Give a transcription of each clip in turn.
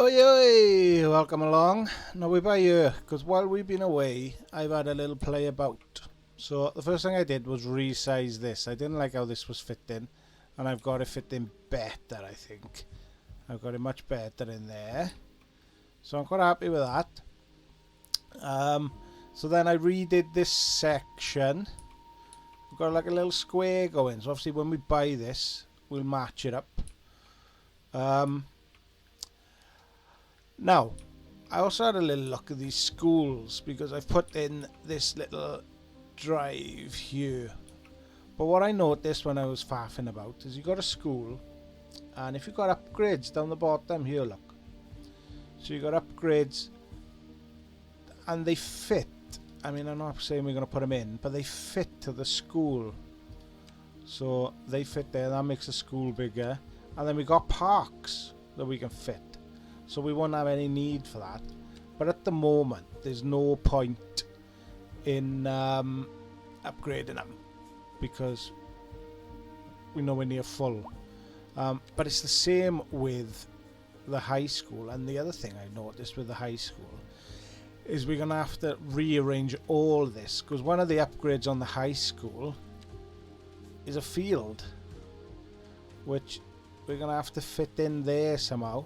Oi oi, welcome along. Now we're by here, because while we've been away, I've had a little play about. So the first thing I did was resize this. I didn't like how this was fitting, and I've got it fitting better, I think. I've got it much better in there. So I'm quite happy with that. So then I redid this section. We've got like a little square going, so obviously when we buy this, we'll match it up. Now, I also had a little look at these schools because I've put in this little drive here. But what I noticed when I was faffing about is you got a school, and if you got upgrades down the bottom here, look. So you got upgrades, and they fit. I mean, I'm not saying we're going to put them in, but they fit to the school. So they fit there, that makes the school bigger. And then we got parks that we can fit. So we won't have any need for that. But at the moment, there's no point in upgrading them because we're nowhere near full. But it's the same with the high school. And the other thing I noticed with the high school is we're going to have to rearrange all this, because one of the upgrades on the high school is a field, which we're going to have to fit in there somehow.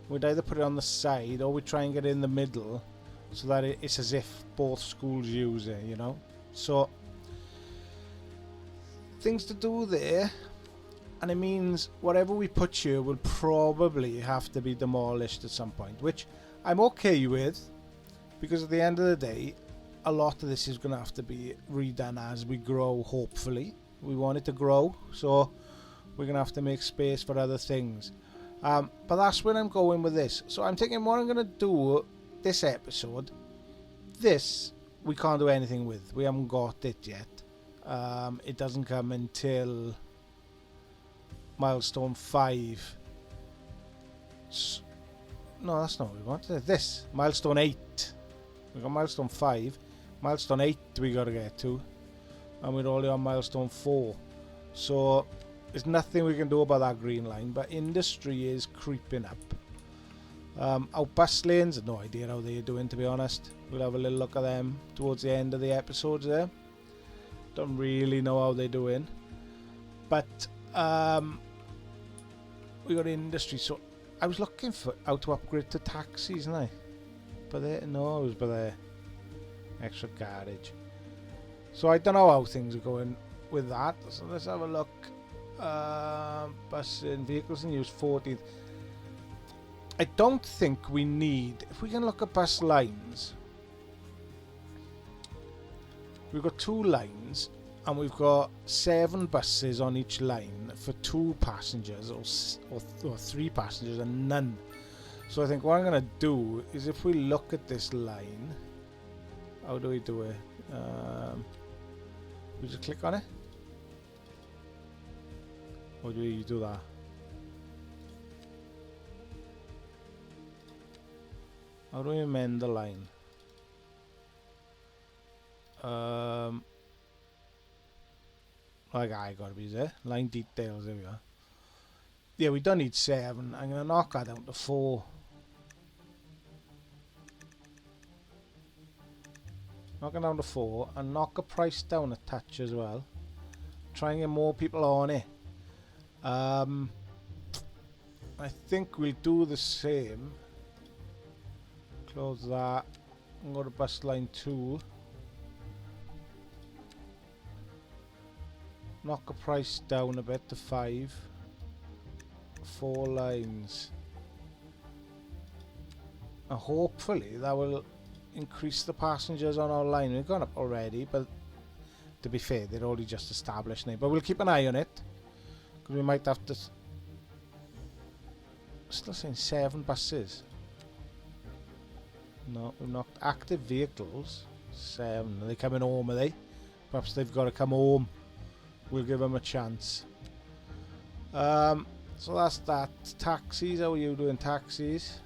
We'd either put it on the side or we try and get it in the middle so that it's as if both schools use it, you know. So things to do there, and it means whatever we put here will probably have to be demolished at some point, which I'm okay with, because at the end of the day a lot of this is going to have to be redone as we grow. Hopefully we want it to grow, so we're going to have to make space for other things. But that's where I'm going with this. So I'm thinking what I'm going to do this episode. This we can't do anything with. We haven't got it yet. It doesn't come until milestone 5. No, that's not what we wanted. This milestone 8. We got milestone 5. Milestone 8 we got to get to, and we're only on milestone 4. So there's nothing we can do about that green line, but industry is creeping up. Our bus lanes, no idea how they're doing, to be honest. We'll have a little look at them towards the end of the episodes there. Don't really know how they're doing. But we got industry, so I was looking for how to upgrade to taxis, and but no, it was by the extra garage. So I don't know how things are going with that. So let's have a look. Bus and vehicles in use 14th. I don't think we need, if we can look at bus lines, we've got 2 lines and we've got 7 buses on each line for 2 passengers or 3 passengers and none. So I think what I'm going to do is, if we look at this line, how do we do it? We just click on it. Or do you do that? How do we amend the line? Like I gotta be there. Line details, there we are. Yeah, we don't need 7. I'm gonna knock that down to 4. Knock it down to 4 and knock the price down a touch as well. Try and get more people on it. I think we'll do the same. Close that and go to bus line 2. Knock the price down a bit to 5. 4 lines. And hopefully that will increase the passengers on our line. We've gone up already, but to be fair, they're only just established now. But we'll keep an eye on it, because we might have to. Still saying 7 buses. No, we've knocked active vehicles 7. Are they coming home, are they? Perhaps they've got to come home. We'll give them a chance. So that's that. Taxis, how are you doing taxis?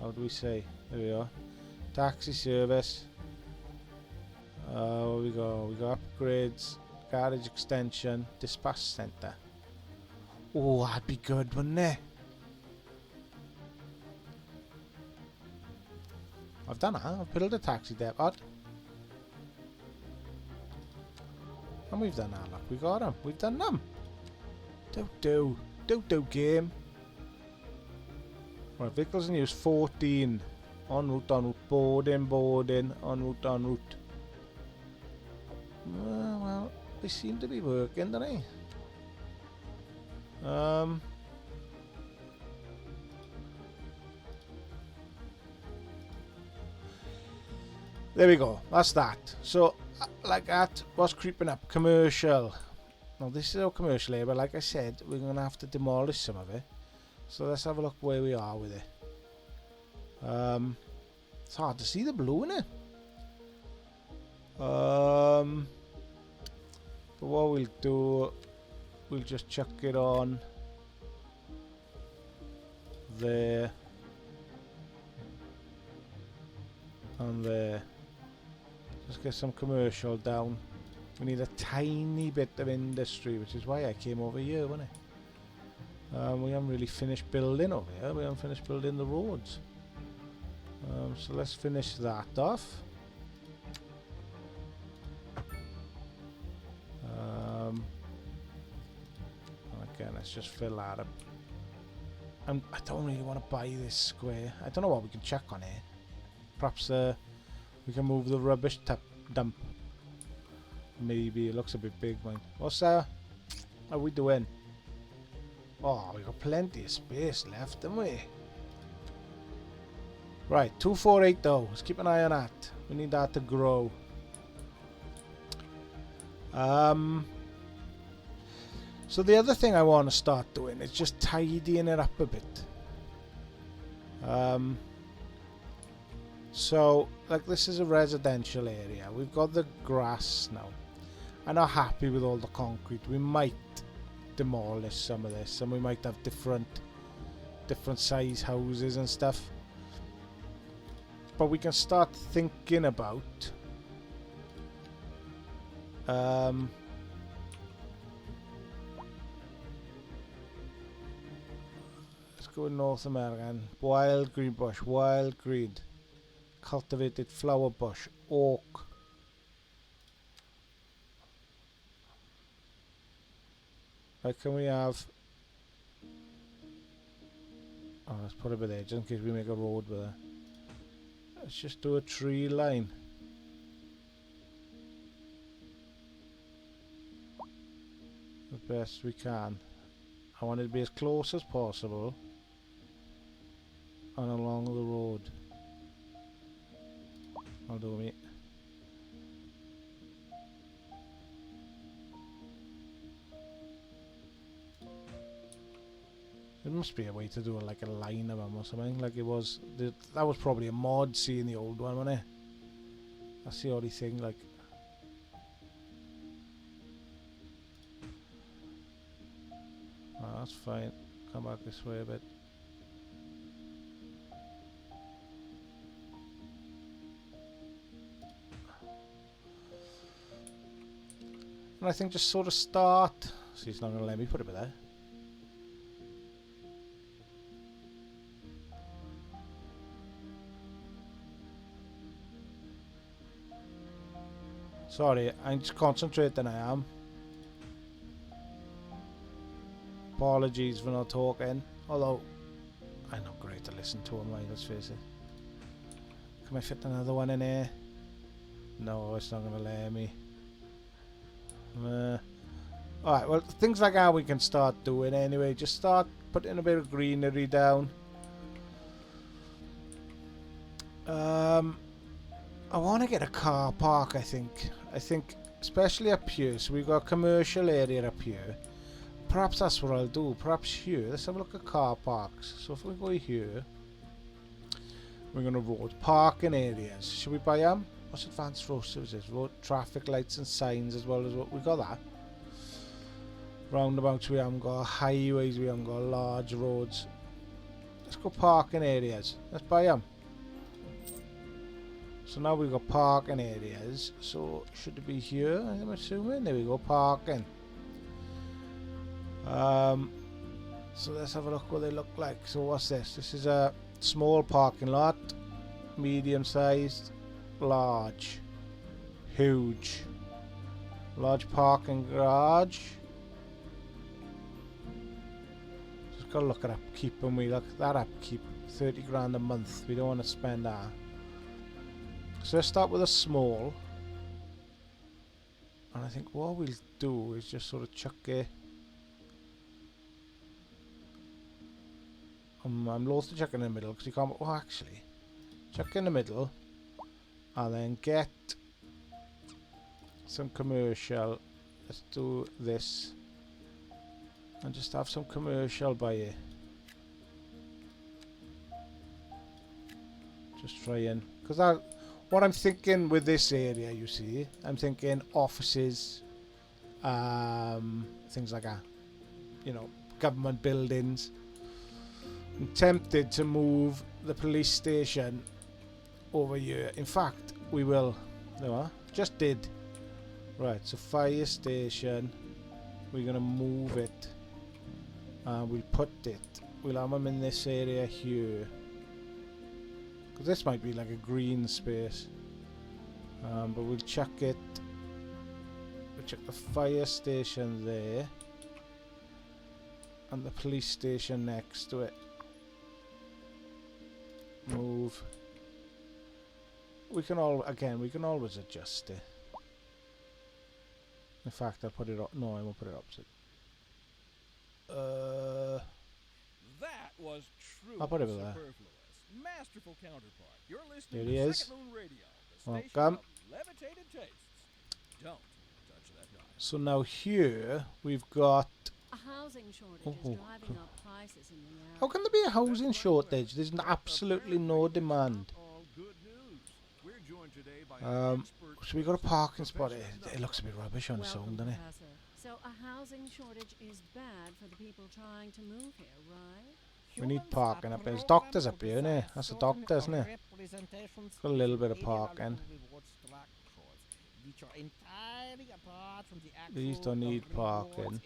How do we say? There we are. Taxi service. What we got? We got upgrades, garage extension, dispatch centre. Oh, that'd be good, wouldn't it? I've done that. I've built a taxi depot. And we've done that, look. We got them. We've done them. Do game. Right, vehicles in use 14. En route, boarding, en route. Well, they seem to be working, don't they? There we go. That's that. So, like that, what's creeping up? Commercial. Now, this is our commercial area, but like I said, we're going to have to demolish some of it. So, let's have a look where we are with it. It's hard to see the blue in it. But what we'll do, we'll just chuck it on there and there. Just get some commercial down. We need a tiny bit of industry, which is why I came over here, wasn't it? We haven't really finished building over here. We haven't finished building the roads. So let's finish that off. Okay, let's just fill that up. I don't really want to buy this square. I don't know what we can check on here. Perhaps we can move the rubbish dump. Maybe it looks a bit big, man. What's that? How are we doing? Oh, we got plenty of space left, haven't we? Right, 248 though. Let's keep an eye on that. We need that to grow. So the other thing I want to start doing is just tidying it up a bit. So, like, this is a residential area. We've got the grass now. I'm not happy with all the concrete. We might demolish some of this, and we might have different size houses and stuff. But we can start thinking about let's go in North American. Wild green bush, wild green, cultivated flower bush, oak. Right, can we have? Oh, let's put it over there just in case we make a road with it. Let's just do a tree line. The best we can. I want it to be as close as possible and along the road. I'll do it. There must be a way to do it like a line of them or something, like it was. That was probably a mod seeing the old one, wasn't it? That's the only thing, like. Oh, that's fine. Come back this way a bit. And I think just sort of start. See, it's not going to let me put it there. Sorry, I'm just concentrating, I am. Apologies for not talking. Although, I'm not great to listen to him, right, let's face it. Can I fit another one in here? No, it's not going to let me. Alright, well, things like that we can start doing anyway. Just start putting a bit of greenery down. I want to get a car park, I think. I think, especially up here. So we've got a commercial area up here. Perhaps that's what I'll do. Perhaps here. Let's have a look at car parks. So if we go here, we're going to road parking areas. Should we buy them? What's advanced road services? Road traffic lights and signs as well as what we got that. Roundabouts we haven't got. Highways we haven't got. Large roads. Let's go parking areas. Let's buy them. So now we've got parking areas. So should it be here? I'm assuming. There we go. Parking. So let's have a look what they look like. So what's this? This is a small parking lot, medium sized, large, huge, large parking garage. Just gotta look at upkeep, and we look at that upkeep, 30 grand a month. We don't want to spend that. So let's start with a small. And I think what we'll do is just sort of chuck it. I'm loath to chuck it in the middle because you can't. Well, actually, chuck it in the middle, and then get some commercial. Let's do this, and just have some commercial by it. Just try and because what I'm thinking with this area, you see, I'm thinking offices, things like that. You know, government buildings. I'm tempted to move the police station over here. In fact, we will. No, just did. Right, so fire station. We're gonna move it. We'll put it. We'll have them in this area here. Because this might be like a green space. But we'll chuck it. We'll chuck the fire station there. And the police station next to it. Move. We can always adjust it. In fact, I'll put it up. No, I won't put it opposite. That was true. I'll put it over there. Masterful counterpart. You're listening There he to is. Second Moon Radio, the station Welcome. of levitated tastes. Don't touch that dial. So now here we've got. A housing shortage Oh, is driving up prices in the area. How can there be a housing shortage? There's absolutely no demand. All good news. We're joined today by So we got a parking spot here. It looks a bit rubbish on its own, doesn't it? Professor. So a housing shortage is bad for the people trying to move here, right? We need parking up here. There's doctors up here, isn't it? That's a doctor, isn't it? Got a little bit of parking. These don't need parking.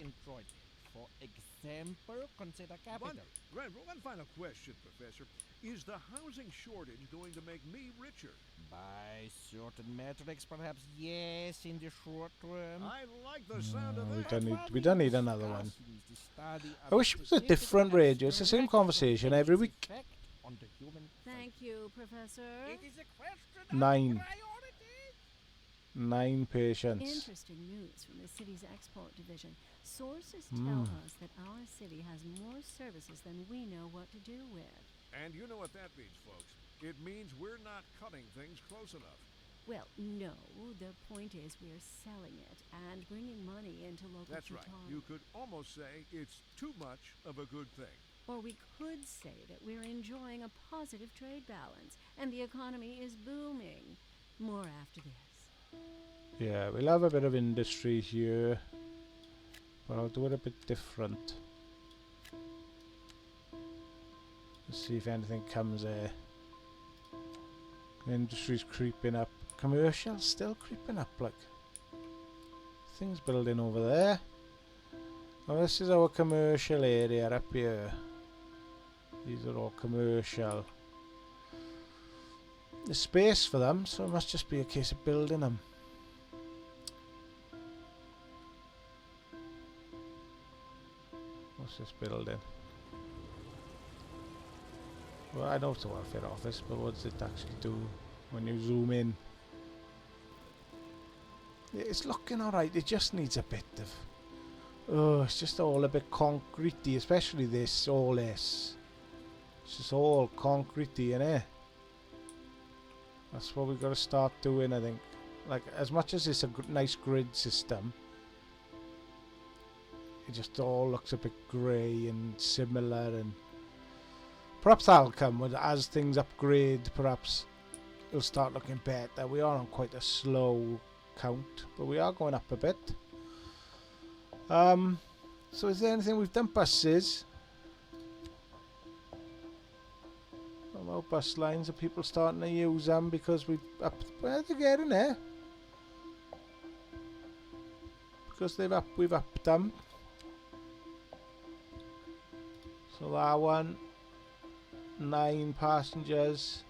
For example, consider capital. One final question, Professor. Is the housing shortage going to make me richer? By certain metrics, perhaps yes, in the short term. I like the sound of We that. don't need another one. I wish it was a different radio. It's the same conversation every week. Thank you, Professor. It is a question of 9. priority. 9 patients. Interesting news from the city's export division. Sources tell us that our city has more services than we know what to do with. And you know what that means, folks. It means we're not cutting things close enough. Well, no. The point is we're selling it and bringing money into local That's right. Teton. You could almost say it's too much of a good thing. Or we could say that we're enjoying a positive trade balance and the economy is booming. More after this. Yeah, we'll have a bit of industry here. But I'll do it a bit different. Let's see if anything comes there. Industry's creeping up. Commercial's still creeping up, like. Things building over there. Well, this is our commercial area up here. These are all commercial. There's space for them, so it must just be a case of building them. What's this building? Well, I know it's a welfare office, but what does it actually do when you zoom in? It's looking alright, it just needs a bit of... Oh, it's just all a bit concretey, especially this, all this. It's just all concretey, innit? That's what we've got to start doing, I think. Like, as much as it's a nice grid system, it just all looks a bit grey and similar, and perhaps that'll come as things upgrade. Perhaps it'll start looking better. We are on quite a slow count, but we are going up a bit. So is there anything we've done? Buses. What about bus lines? Are people starting to use them because we've upped? Well, they're getting there. Because we've upped them. So that one, 9 passengers,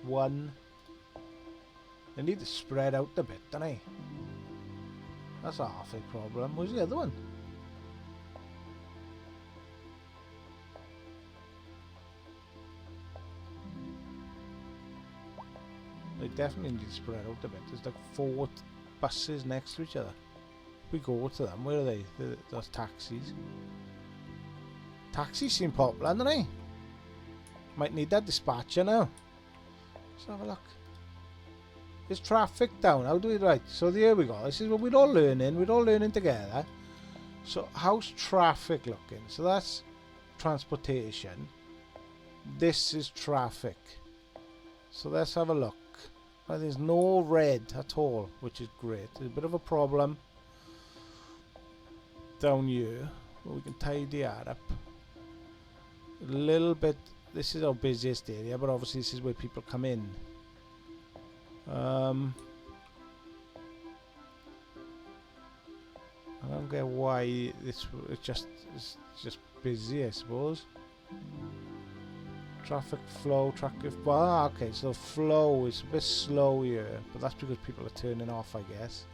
1. They need to spread out a bit, don't they? That's half a problem. Where's the other one? They definitely need to spread out a bit. There's like 4 buses next to each other. We go to them. Where are they? Those taxis. Taxis seem popular, don't they? Might need that dispatcher now. Let's have a look. Is traffic down? How do we right? So there we go. This is what we're all learning. We're all learning together. So how's traffic looking? So that's transportation. This is traffic. So let's have a look. There's no red at all, which is great. There's a bit of a problem down here, but we can tidy that up a little bit. This is our busiest area, but obviously this is where people come in. I don't get why it's just busy, I suppose. Traffic flow, okay, so flow is a bit slow here, but that's because people are turning off, I guess.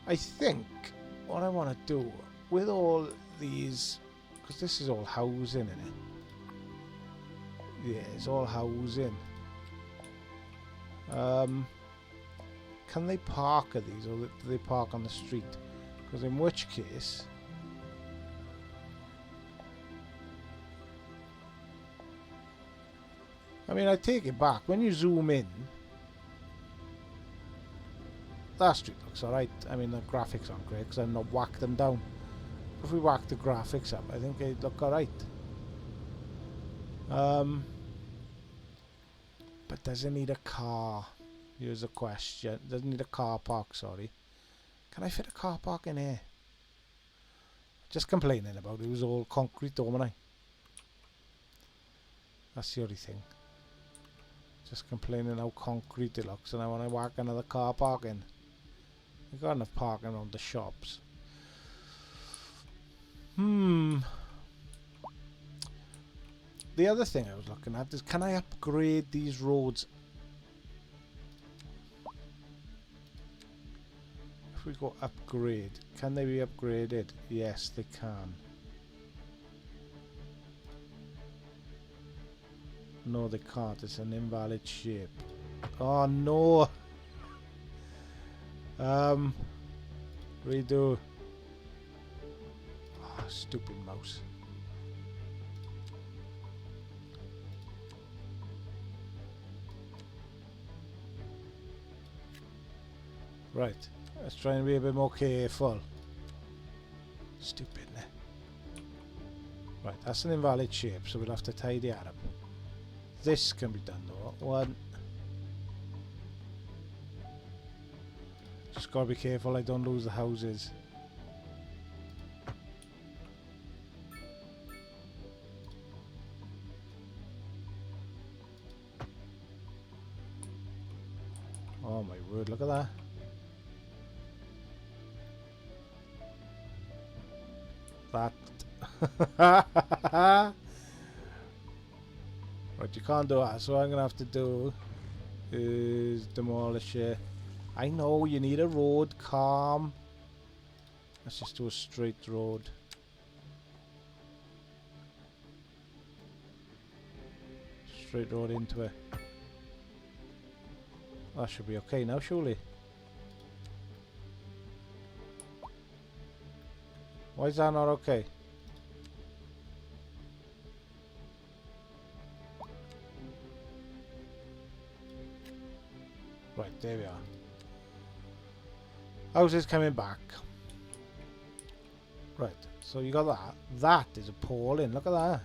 I think what I want to do with all these, because this is all housing, isn't it? Yeah, it's all housing. Can they park at these, or do they park on the street? Because in which case, I mean, I take it back. When you zoom in, that street looks alright. I mean, the graphics aren't great because I've not whacked them down. If we whack the graphics up, I think they look alright. But does it need a car? Here's a question. Does it need a car park, sorry. Can I fit a car park in here? Just complaining about it. It was all concrete, don't I? That's the only thing. Just complaining how concrete it looks, and I want to whack another car park in. We've got enough parking around the shops. The other thing I was looking at is, can I upgrade these roads? If we go upgrade, can they be upgraded? Yes, they can. No, they can't. It's an invalid shape. Oh no! Redo. Oh, stupid mouse. Right, let's try and be a bit more careful. Stupid, innit? Right, that's an invalid shape, so we'll have to tidy that up. This can be done though. One. Just gotta be careful I don't lose the houses. Oh my word, look at that. That. Right, you can't do that, so what I'm gonna have to do is demolish it. I know you need a road, calm. Let's just do a straight road. Straight road into it. That should be okay now, surely. Why is that not okay? Right, there we are. Houses coming back. Right, so you got that. That is appalling. Look at that.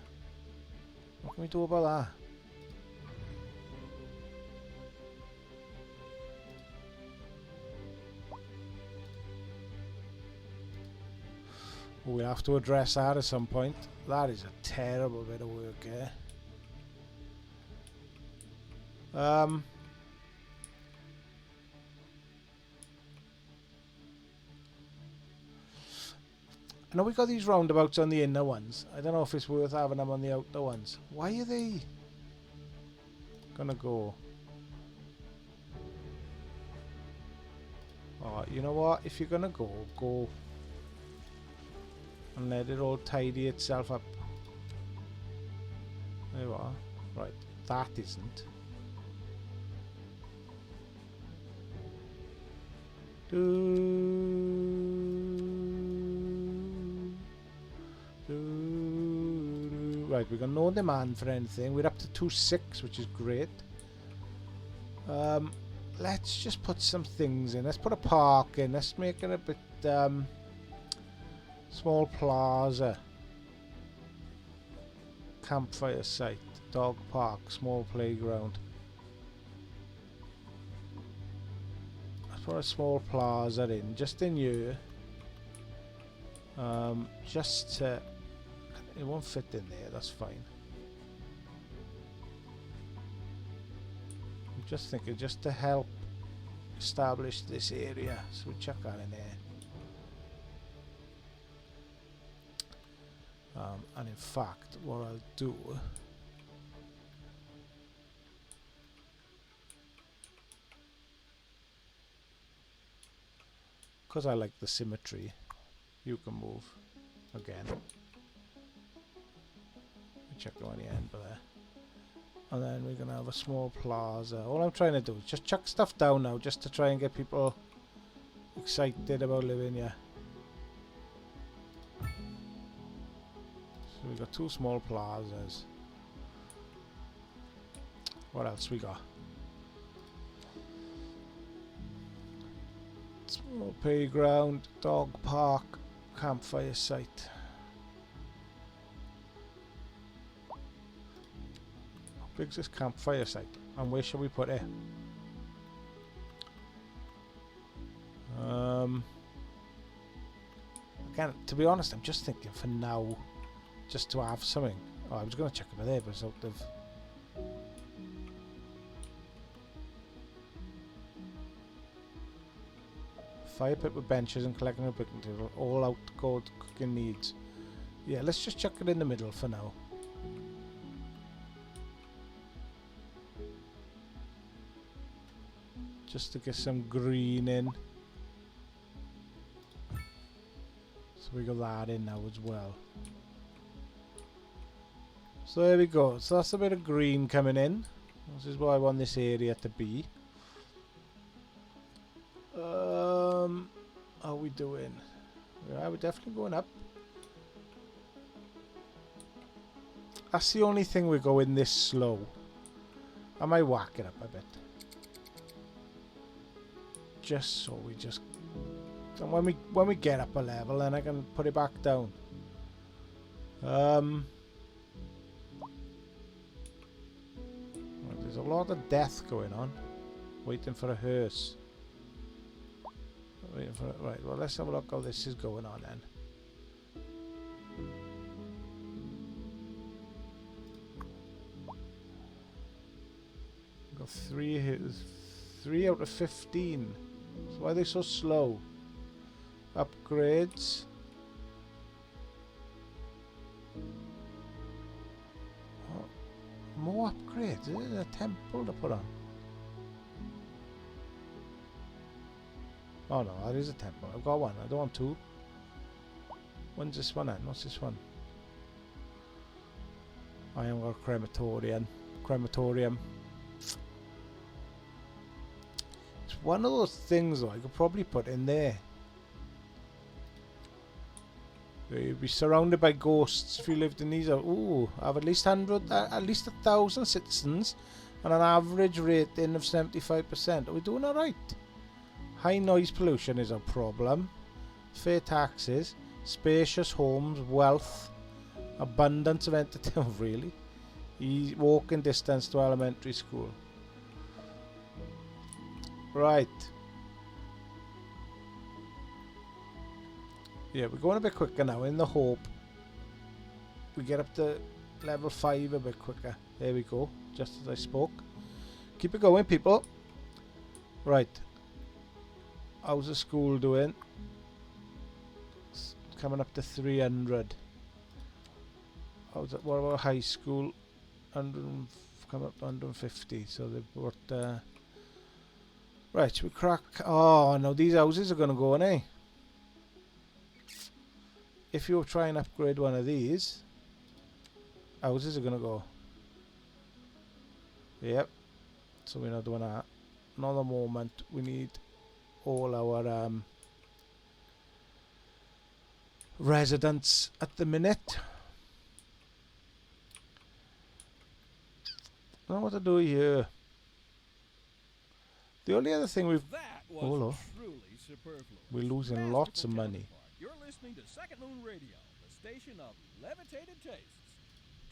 What can we do about that? We'll have to address that at some point. That is a terrible bit of work, eh? I know we got these roundabouts on the inner ones. I don't know if it's worth having them on the outer ones. Why are they gonna go? Oh, you know what? If you're gonna go, go and let it all tidy itself up. There you are. Right, that isn't. Right, we got no demand for anything. We're up to 2.6, which is great. Let's just put some things in. Let's put a park in. Let's make it a bit small plaza. Campfire site, dog park, small playground. Let's put a small plaza in, just in here. Just to, it won't fit in there, that's fine. I'm just thinking, just to help establish this area, so we chuck that in there. And in fact, what I'll do, because I like the symmetry, you can move again. Check the one end there. And then we're going to have a small plaza. All I'm trying to do is just chuck stuff down now, just to try and get people excited about living here. So we got 2 small plazas. What else we got? Small playground, dog park, campfire site. How big's this campfire site? And where shall we put it? Again, to be honest, I'm just thinking for now, just to have something. Oh, I was going to check over there, but it's out of. Fire pit with benches and collecting a picnic table, all out cold cooking needs. Yeah, let's just chuck it in the middle for now. Just to get some green in. So we got that in now as well. So there we go. So that's a bit of green coming in. This is what I want this area to be. How are we doing? Yeah, we're definitely going up. That's the only thing we're going this slow. I might whack it up a bit. Just so we just... And when we get up a level, then I can put it back down. There's a lot of death going on. Waiting for a hearse. Waiting for it. Right, well, let's have a look how this is going on then. Got 3 hits. 3 out of 15. So why are they so slow? Upgrades. Oh, more upgrades. Is it a temple to put on? Oh no, that is a temple. I've got one. I don't want 2. When's this one then? What's this one? I am got a crematorium. It's one of those things though I could probably put in there. You'd be surrounded by ghosts if you lived in these. Ooh, have at least 1,000 citizens and an average rating of 75%. Are we doing alright? High noise pollution is a problem. Fair taxes, spacious homes, wealth, abundance of entertainment. Really? Walking distance to elementary school. Right. Yeah, we're going a bit quicker now in the hope we get up to level 5 a bit quicker. There we go, just as I spoke. Keep it going, people. Right. How's the school doing? coming up to 300. What about high school? 100, coming up to 150. So they've got. Right, we crack. Oh no, these houses are gonna go, eh? If you try and upgrade one of these, houses are gonna go. Yep. So we're not doing that. Not at the moment. We need all our residents at the minute. I don't know what to do here. The only other thing we've... That was Oh, hello. truly superfluous. We're losing Masterful lots of money. counterpart. You're listening to Second Moon Radio, the station of levitated tastes.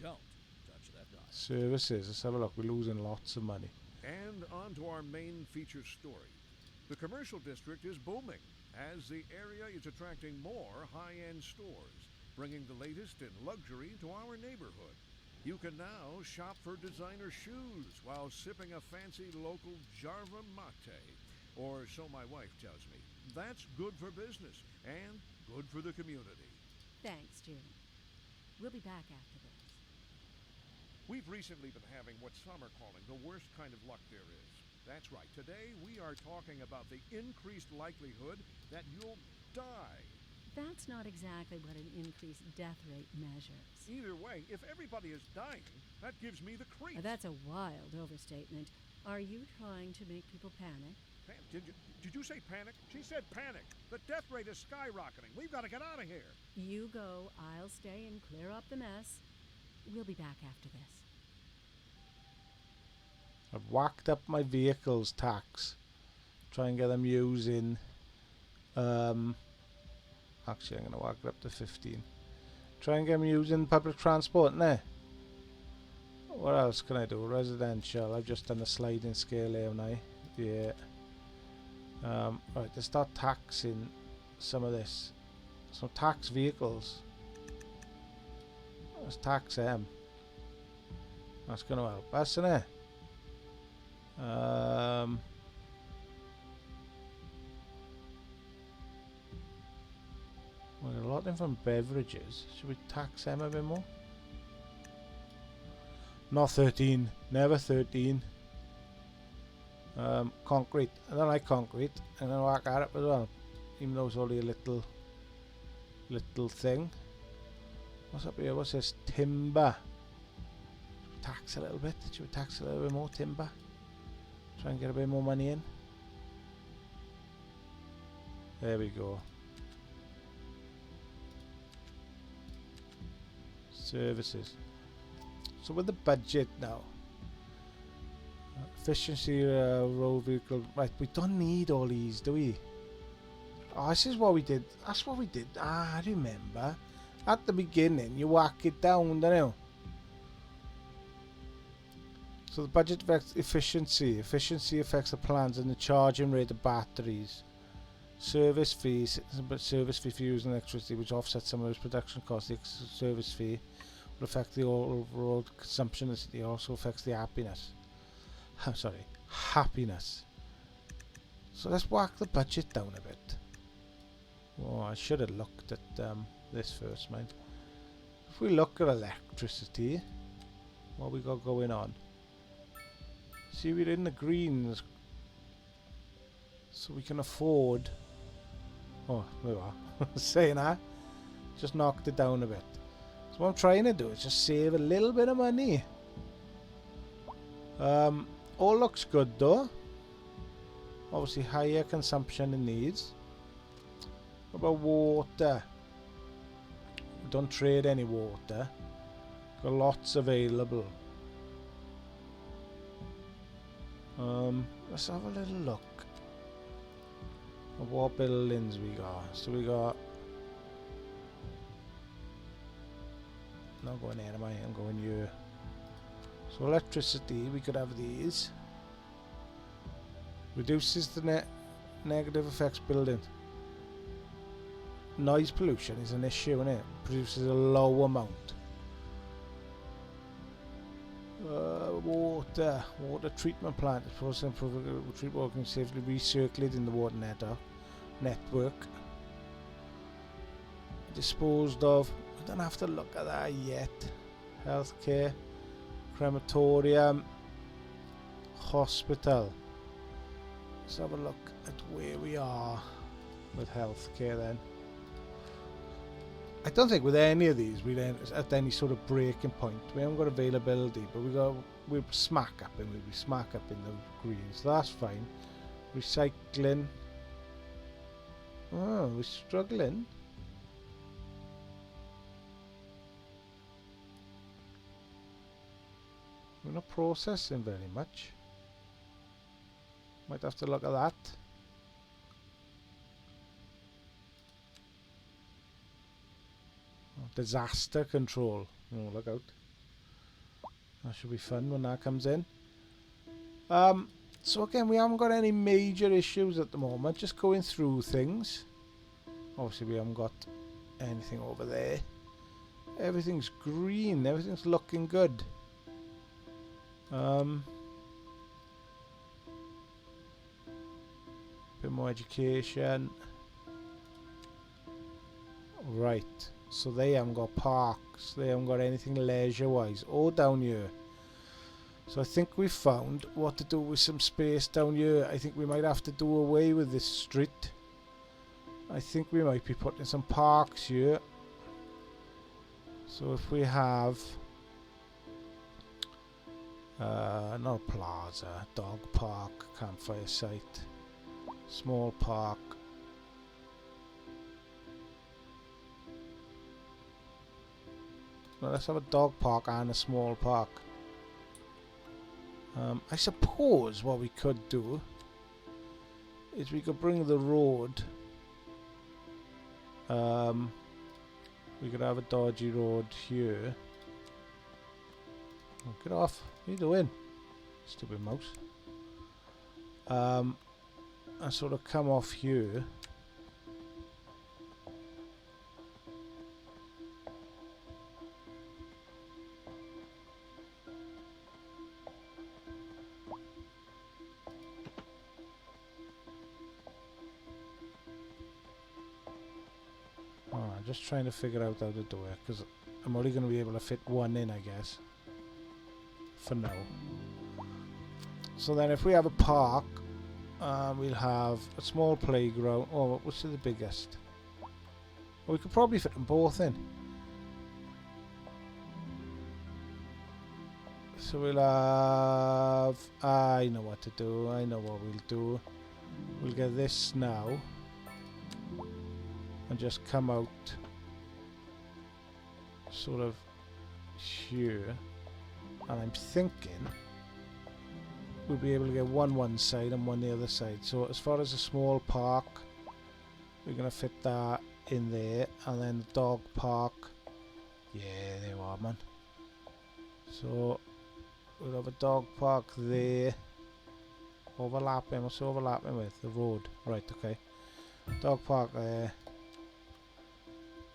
Don't touch that dial. Services. Let's have a look. We're losing lots of money. And on to our main feature story. The commercial district is booming as the area is attracting more high-end stores, bringing the latest in luxury to our neighborhood. You can now shop for designer shoes while sipping a fancy local Jarva mate, or so my wife tells me. That's good for business and good for the community. Thanks, Jim. We'll be back after this. We've recently been having what some are calling the worst kind of luck there is. That's right. Today we are talking about the increased likelihood that you'll die. That's not exactly what an increased death rate measures. Either way, if everybody is dying, that gives me the creeps. That's a wild overstatement. Are you trying to make people panic? Did you say panic? She said panic. The death rate is skyrocketing. We've got to get out of here. You go, I'll stay and clear up the mess. We'll be back after this. I've whacked up my vehicles tax. Try and get them using... Actually, I'm going to whack it up to 15. Try and get them using public transport, nah. What else can I do? Residential. I've just done a sliding scale here, haven't I? Yeah. Right, let's start taxing some of this. So tax vehicles. Let's tax them. That's going to help us, isn't it? We got a lot in from beverages. Should we tax them a bit more? Not 13. Never 13. Concrete. I don't like concrete. I'm going to whack that up as well. Even though it's only a little thing. What's up here? What's this? Timber. Should we tax a little bit? Should we tax a little bit more timber? Try and get a bit more money in. There we go. Services. So with the budget now, efficiency, road vehicle. Right, we don't need all these, do we? Oh, this is what we did. That's what we did. Ah, I remember. At the beginning, you whack it down, don't you? So the budget affects efficiency. Efficiency affects the plans and the charging rate of batteries. Service fees, but service fee for using electricity, which offsets some of its production costs. The service fee will affect the overall consumption. It also affects the happiness. I'm sorry, happiness. So let's whack the budget down a bit. Oh, I should have looked at this first, mind. If we look at electricity, what we got going on? See, we're in the greens, so we can afford. Oh, there we are. Saying that, just knocked it down a bit. So what I'm trying to do is just save a little bit of money. All looks good though. Obviously higher consumption in these. What about water? We don't trade any water. Got lots available. Let's have a little look at what buildings we got. So we got... Not going here, am I? I'm going here. So electricity, we could have these. Reduces the negative effects building. Noise pollution is an issue, isn't it? Produces a low amount. Water treatment plant is supposed to improve treat water can safely recirculate in the water network. disposed of. I don't have to look at that yet. Healthcare, crematorium, hospital. Let's have a look at where we are with healthcare then. I don't think with any of these we're at any sort of breaking point. We haven't got availability, but we're smack up and we'll be smack up in the green, so that's fine. Recycling. Oh, we're struggling. We're not processing very much. Might have to look at that. Disaster control. Oh, look out. That should be fun when that comes in. So again, we haven't got any major issues at the moment. Just going through things. Obviously, we haven't got anything over there. Everything's green. Everything's looking good. Bit more education. Right. So they haven't got parks. They haven't got anything leisure-wise. All down here. So I think we've found what to do with some space down here. I think we might have to do away with this street. I think we might be putting some parks here. So if we have not a plaza, dog park, campfire site, small park. Well, let's have a dog park and a small park. I suppose what we could do is we could bring the road. We could have a dodgy road here. Oh, get off. What are you doing? Stupid mouse. And sort of come off here. Just trying to figure out how to do it, because I'm only going to be able to fit one in, I guess, for now. So then if we have a park, we'll have a small playground. Oh, what's the biggest? Well, we could probably fit them both in. So we'll have... I know what to do. I know what we'll do. We'll get this now. And just come out sort of here, and I'm thinking we'll be able to get one side and one the other side. So as far as a small park, we're going to fit that in there, and then the dog park, yeah, there you are, man. So we'll have a dog park there, overlapping. What's it overlapping with? The road, right? Okay, dog park there.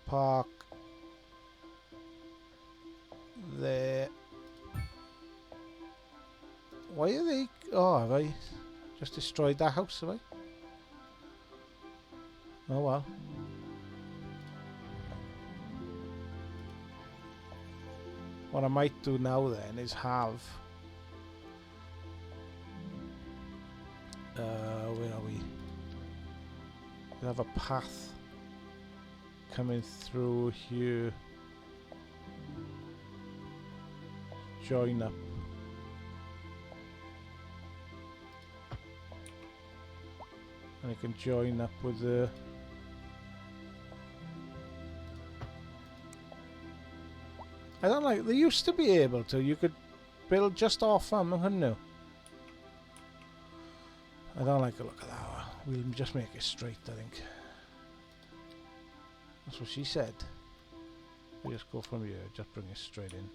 Park there. Why are they... Oh, have I just destroyed that house, have I? Oh well. What I might do now then is have... where are we? We'll have a path coming through here, join up. And I can join up with the... I don't like, they used to be able to, you could build just off them, couldn't you? I don't like the look of that. We'll just make it straight, I think. That's what she said. We just go from here, just bring it straight in.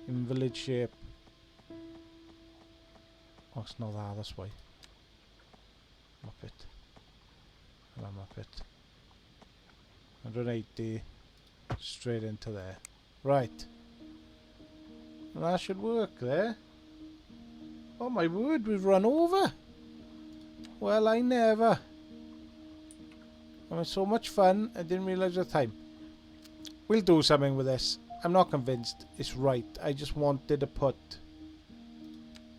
In village shape. Oh, it's not that, that's why. Up it. And I'm up it. 180. Straight into there. Right. And that should work there. Oh my word, we've run over. Well, I never. It was so much fun, I didn't realise the time. We'll do something with this. I'm not convinced it's right. I just wanted to put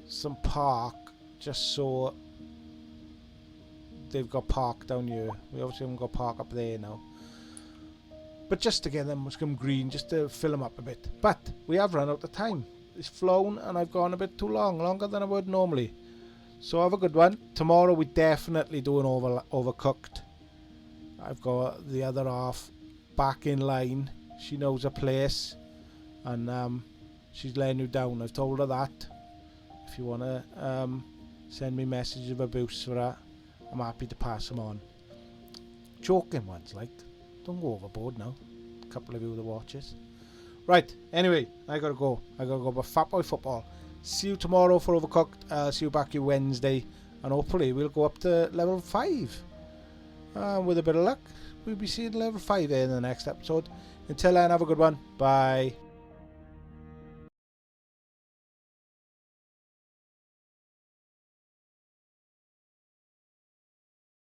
some park just so they've got park down here. We obviously haven't got park up there now. But just to get them some green, just to fill them up a bit. But we have run out of time. It's flown and I've gone a bit too long, longer than I would normally. So have a good one. Tomorrow we definitely do an overcooked. I've got the other half back in line. She knows her place, and she's laying you down. I've told her that. If you want to send me messages of abuse for her, I'm happy to pass them on. Joking ones, like. Don't go overboard now. A couple of you that watches. Right, anyway, I gotta go. But Fat Boy Football. See you tomorrow for Overcooked. See you back here Wednesday. And hopefully we'll go up to level 5. With a bit of luck, we'll be seeing level 5 there in the next episode. Until then, have a good one. Bye.